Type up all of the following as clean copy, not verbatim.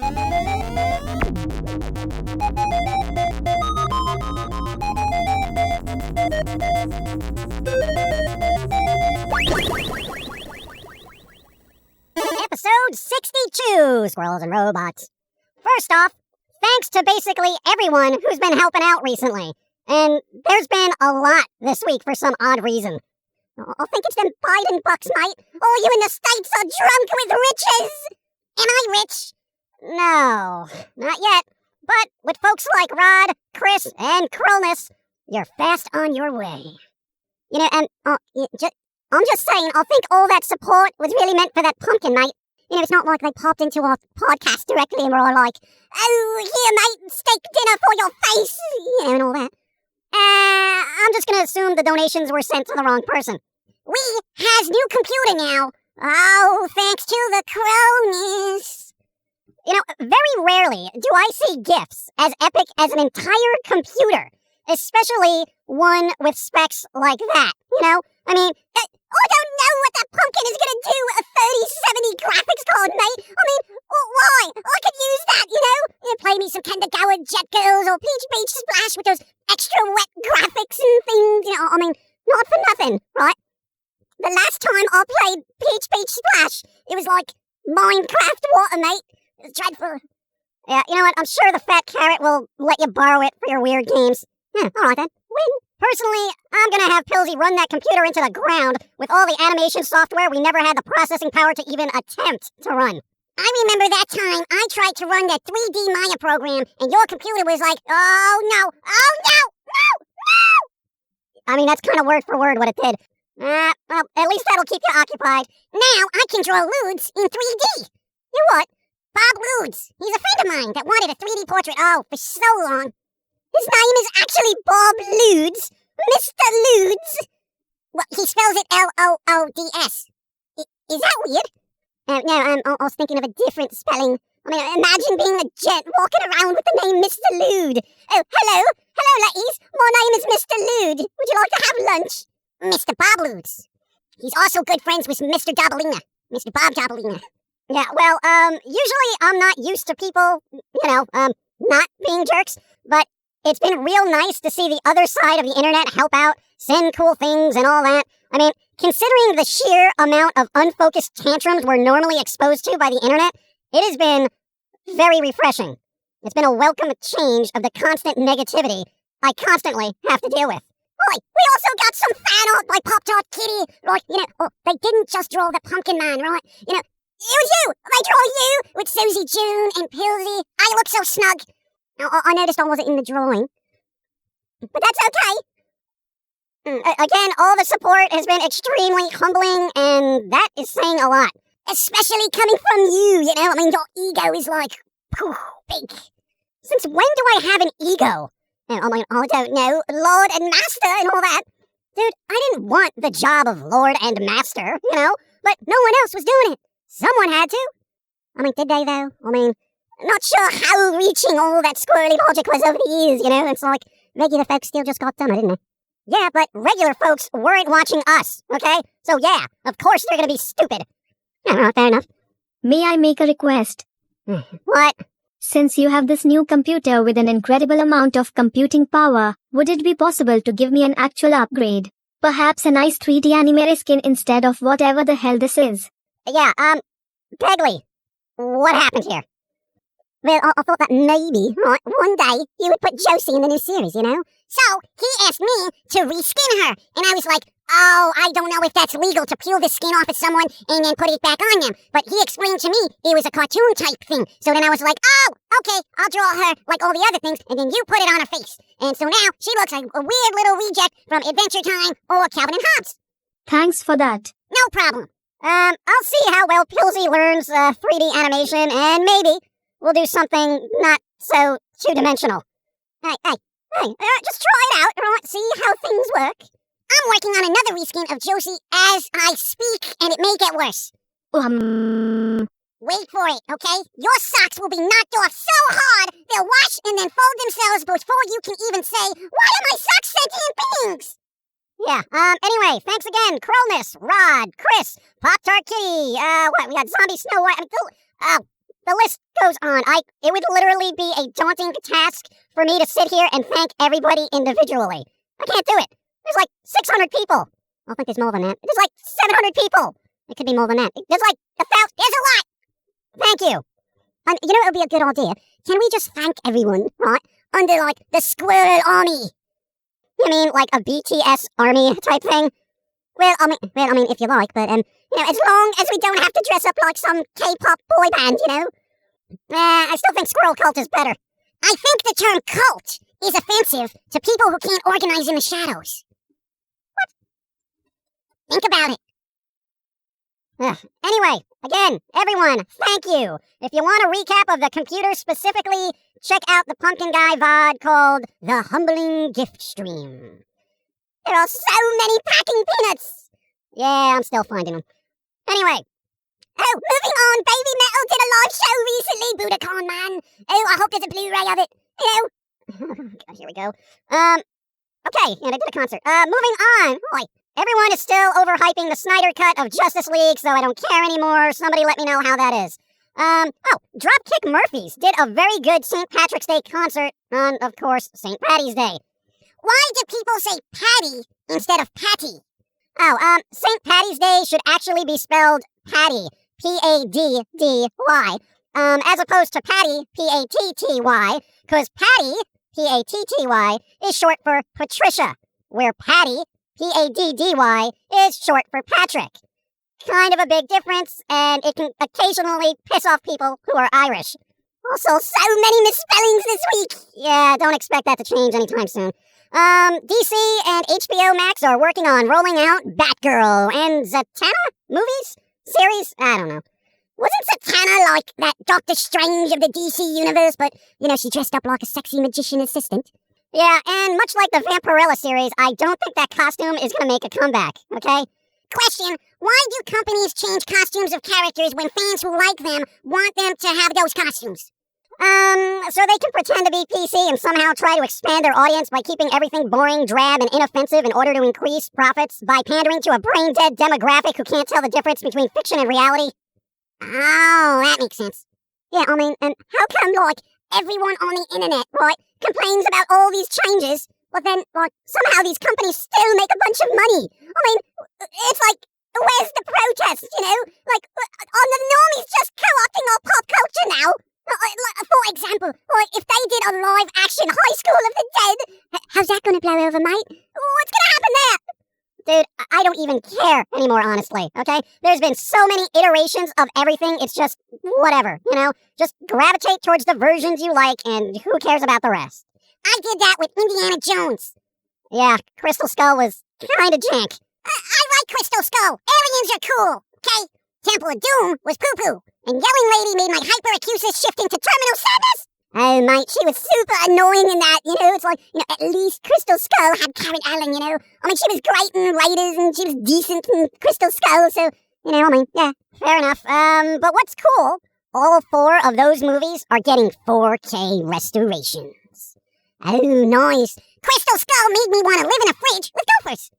Episode 62, Squirrels and Robots. First off, thanks to basically everyone who's been helping out recently. And there's been a lot this week for some odd reason. I think it's them Biden bucks, mate. All you in the States are drunk with riches. Am I rich? No, not yet. But with folks like Rod, Chris, and Cronus, you're fast on your way. You know, and I'm just saying, I think all that support was really meant for that pumpkin, mate. You know, it's not like they popped into our podcast directly and were all like, oh, here, mate, steak dinner for your face, you know, and all that. I'm just gonna assume the donations were sent to the wrong person. We has new computer now. Oh, thanks to the cronies. You know, very rarely do I see GIFs as epic as an entire computer, especially one with specs like that, you know? I mean, I don't know what that pumpkin is gonna do with a 3070 graphics card, mate. I mean, why? I could use that, you know? Play me some Kendegawa Jet Girls or Peach Beach Splash with those extra wet graphics and things, you know? I mean, not for nothing, right? The last time I played Peach Beach Splash, it was like Minecraft water, mate. It was dreadful. Yeah, you know what? I'm sure the fat carrot will let you borrow it for your weird games. Yeah, alright then. Win. Personally, I'm gonna have Pilz-E run that computer into the ground with all the animation software we never had the processing power to even attempt to run. I remember that time I tried to run that 3D Maya program and your computer was like, oh no, oh no, no, no! I mean, that's kind of word for word what it did. Well, at least that'll keep you occupied. Now I can draw Ludes in 3D. You know what? Bob Ludes. He's a friend of mine that wanted a 3D portrait, for so long. His name is actually Bob Ludes. Mr. Ludes. Well, he spells it L-O-O-D-S. Is that weird? No, I was thinking of a different spelling. I mean, imagine being a gent walking around with the name Mr. Lude. Oh, hello. Hello, ladies. My name is Mr. Lude. Would you like to have lunch? Mr. Bob Ludes. He's also good friends with Mr. Doubleina. Mr. Bob Doubleina. Yeah, well, usually I'm not used to people, not being jerks, but it's been real nice to see the other side of the internet help out, send cool things and all that. I mean, considering the sheer amount of unfocused tantrums we're normally exposed to by the internet, it has been very refreshing. It's been a welcome change of the constant negativity I constantly have to deal with. Oi, we also got some fan art by Pop-Tart Kitty. Like, they didn't just draw the Pumpkin Man, right? You know, it was you. They draw you with Susie June and Pilz-E. I look so snug. I noticed I wasn't in the drawing. But that's okay. Again, all the support has been extremely humbling, and that is saying a lot. Especially coming from you, you know? I mean, your ego is like, big. Since when do I have an ego? I mean, I don't know, Lord and Master and all that. Dude, I didn't want the job of Lord and Master, you know? But no one else was doing it. Someone had to. I mean, did they, though? I mean, not sure how reaching all that squirrely logic was over the years, you know? It's like, regular folks still just got dumber, didn't they? Yeah, but regular folks weren't watching us, okay? So yeah, of course they're gonna be stupid. Yeah, fair enough. May I make a request? What? Since you have this new computer with an incredible amount of computing power, would it be possible to give me an actual upgrade? Perhaps a nice 3D anime skin instead of whatever the hell this is. Yeah, Pegley, what happened here? Well, I thought that maybe, right, one day you would put Josie in the new series, you know? So, he asked me to reskin her, and I was like, oh, I don't know if that's legal to peel the skin off of someone and then put it back on them. But he explained to me it was a cartoon type thing. So then I was like, oh, okay, I'll draw her like all the other things, and then you put it on her face. And so now she looks like a weird little reject from Adventure Time or Calvin and Hobbes. Thanks for that. No problem. I'll see how well Pilz-E learns 3D animation, and maybe we'll do something not so two-dimensional. Hey, just try it out, right? See how things work. I'm working on another reskin of Josie as I speak, and it may get worse. Wait for it, okay? Your socks will be knocked off so hard, they'll wash and then fold themselves before you can even say, why are my socks sentient beings? Yeah, anyway, thanks again, Cronus, Rod, Chris, Pop-Tart Kitty, we got Zombie Snow White, the list goes on. It would literally be a daunting task for me to sit here and thank everybody individually. I can't do it. There's like 600 people. I think there's more than that. There's like 700 people. It could be more than that. There's like 1,000. There's a lot. Thank you. You know, it would be a good idea. Can we just thank everyone, right? Under like the Squirrel Army. You mean like a BTS army type thing? Well, I mean, if you like, but you know, as long as we don't have to dress up like some K-pop boy band, you know. I still think Squirrel Cult is better. I think the term cult is offensive to people who can't organize in the shadows. What? Think about it. Anyway, again, everyone, thank you. If you want a recap of the computer specifically, check out the Pumpkin Guy VOD called The Humbling Gift Stream. There are so many packing peanuts. Yeah, I'm still finding them. Anyway. Oh, moving on, Baby Metal did a live show recently, Budokan Man. Oh, I hope there's a Blu-ray of it. God, here we go. Okay, yeah, they did a concert. Moving on. Boy, everyone is still overhyping the Snyder Cut of Justice League, so I don't care anymore. Somebody let me know how that is. Dropkick Murphys did a very good St. Patrick's Day concert on, of course, St. Patty's Day. Why do people say patty instead of patty? St. Patty's Day should actually be spelled patty, P-A-D-D-Y, as opposed to patty, P-A-T-T-Y, because patty, P-A-T-T-Y, is short for Patricia, where patty, P-A-D-D-Y, is short for Patrick. Kind of a big difference, and it can occasionally piss off people who are Irish. Also, so many misspellings this week. Yeah, don't expect that to change anytime soon. DC and HBO Max are working on rolling out Batgirl and Zatanna movies? Series? I don't know. Wasn't Zatanna like that Doctor Strange of the DC universe, but, you know, she dressed up like a sexy magician assistant? Yeah, and much like the Vampirella series, I don't think that costume is gonna make a comeback, okay? Question, why do companies change costumes of characters when fans who like them want them to have those costumes? So they can pretend to be PC and somehow try to expand their audience by keeping everything boring, drab, and inoffensive in order to increase profits by pandering to a brain-dead demographic who can't tell the difference between fiction and reality. Oh, that makes sense. Yeah, I mean, and how come, like, everyone on the internet, right, complains about all these changes, but then, like, somehow these companies still make a bunch of money? I mean, it's like, where's the protest, you know? Like, are the normies just co-opting our pop culture now? For example, like if they did a live-action High School of the Dead, how's that gonna blow over, mate? What's gonna happen there? Dude, I don't even care anymore, honestly, okay? There's been so many iterations of everything, it's just whatever, you know? Just gravitate towards the versions you like, and who cares about the rest? I did that with Indiana Jones. Yeah, Crystal Skull was kinda jank. I like Crystal Skull. Aliens are cool, okay? Temple of Doom was poo-poo, and Yelling Lady made my hyperacusis shift into terminal sadness. Oh, mate, she was super annoying in that, you know, it's like, you know, at least Crystal Skull had Karen Allen, you know? I mean, she was great in Raiders, and she was decent in Crystal Skull, so, you know, I mean, yeah, fair enough. But what's cool, all 4 of those movies are getting 4K restorations. Oh, nice. Crystal Skull made me want to live in a fridge with gophers.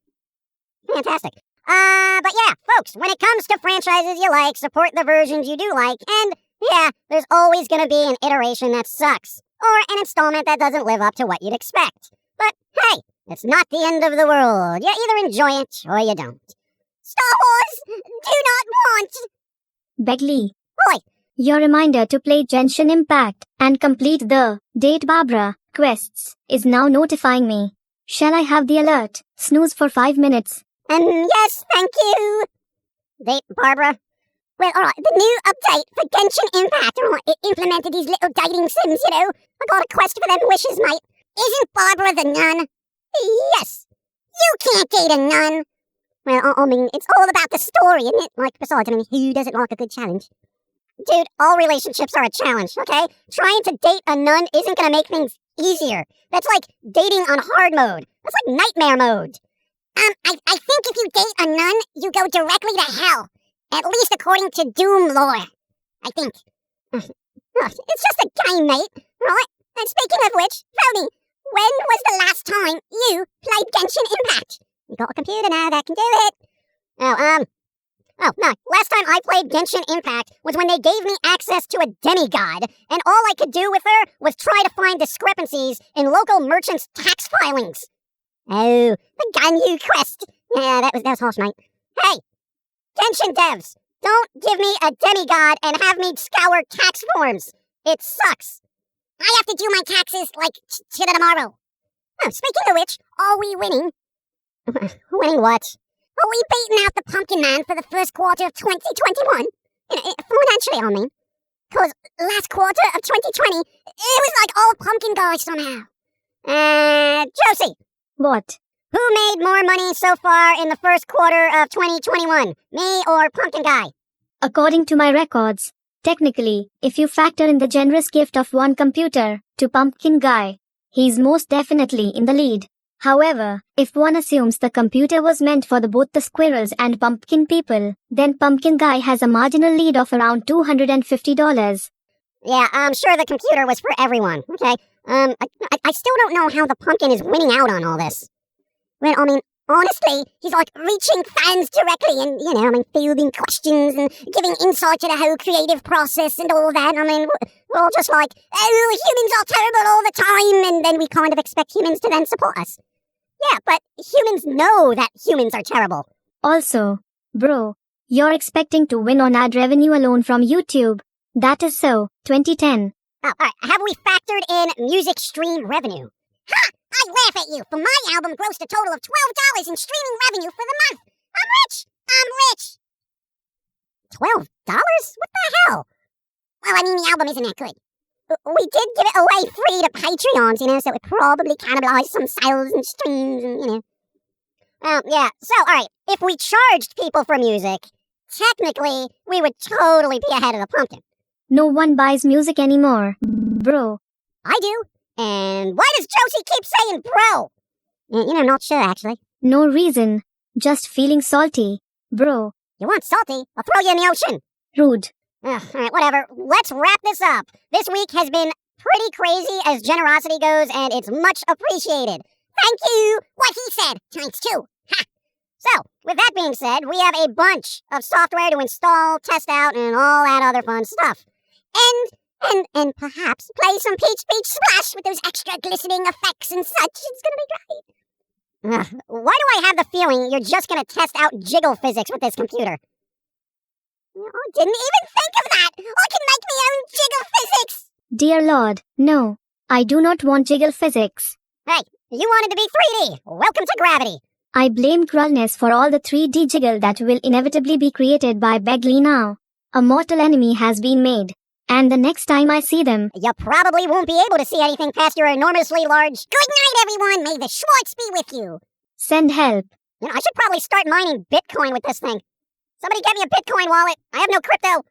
Fantastic. But yeah, folks, when it comes to franchises you like, support the versions you do like, and yeah, there's always gonna be an iteration that sucks, or an installment that doesn't live up to what you'd expect. But hey, it's not the end of the world. You either enjoy it, or you don't. Star Wars, do not want! Begley. Oi! Your reminder to play Genshin Impact and complete the Date Barbara quests is now notifying me. Shall I have the alert? Snooze for 5 minutes. Yes, thank you. Date Barbara. Well, alright, the new update for Genshin Impact, it implemented these little dating sims, you know. I got a quest for them wishes, mate. Isn't Barbara the nun? Yes. You can't date a nun. Well, I mean, it's all about the story, isn't it? Like, besides, I mean, who doesn't like a good challenge? Dude, all relationships are a challenge, okay? Trying to date a nun isn't gonna make things easier. That's like dating on hard mode. That's like nightmare mode. I think if you date a nun, you go directly to hell. At least according to Doom lore. I think. It's just a game, mate. Right? And speaking of which, Foamy, when was the last time you played Genshin Impact? You got a computer now that can do it. Oh, Oh, no. Last time I played Genshin Impact was when they gave me access to a demigod, and all I could do with her was try to find discrepancies in local merchants' tax filings. Oh, the Ganyu quest. Yeah, that was harsh, mate. Hey, Genshin devs, don't give me a demigod and have me scour tax forms. It sucks. I have to do my taxes like tomorrow. Oh, speaking of which, are we winning? Winning what? Are we beating out the Pumpkin Man for the first quarter of 2021? Financially, I mean. Because last quarter of 2020, it was like all Pumpkin guys somehow. Josie. What? Who made more money so far in the first quarter of 2021? Me or Pumpkin Guy? According to my records, technically, if you factor in the generous gift of one computer to Pumpkin Guy, he's most definitely in the lead. However, if one assumes the computer was meant for both the Squirrels and Pumpkin people, then Pumpkin Guy has a marginal lead of around $250. Yeah, I'm sure the computer was for everyone, okay? I still don't know how the Pumpkin is winning out on all this. Well, I mean, honestly, he's like reaching fans directly and, fielding questions and giving insight to the whole creative process and all that. I mean, we're all just like, oh, humans are terrible all the time, and then we kind of expect humans to then support us. Yeah, but humans know that humans are terrible. Also, bro, you're expecting to win on ad revenue alone from YouTube. That is so, 2010. Oh, alright, have we factored in music stream revenue? Ha! I laugh at you, for my album grossed a total of $12 in streaming revenue for the month. I'm rich! $12? What the hell? Well, I mean, the album isn't that good. We did give it away free to Patreons, so it probably cannibalized some sales and streams and, yeah, so, alright, if we charged people for music, technically, we would totally be ahead of the Pumpkin. No one buys music anymore, bro. I do. And why does Josie keep saying bro? Not sure, actually. No reason. Just feeling salty, bro. You want salty? I'll throw you in the ocean. Rude. Alright, whatever. Let's wrap this up. This week has been pretty crazy as generosity goes, and it's much appreciated. Thank you. What he said, ×2. Ha! So, with that being said, we have a bunch of software to install, test out, and all that other fun stuff. And perhaps play some Peach Beach Splash with those extra glistening effects and such. It's gonna be great. Why do I have the feeling you're just gonna test out jiggle physics with this computer? I didn't even think of that! I can make my own jiggle physics! Dear Lord, no. I do not want jiggle physics. Hey, you wanted to be 3D. Welcome to gravity. I blame Cruelness for all the 3D jiggle that will inevitably be created by Begley now. A mortal enemy has been made. And the next time I see them, you probably won't be able to see anything past your enormously large... Good night, everyone! May the Schwartz be with you! Send help. I should probably start mining Bitcoin with this thing. Somebody get me a Bitcoin wallet. I have no crypto.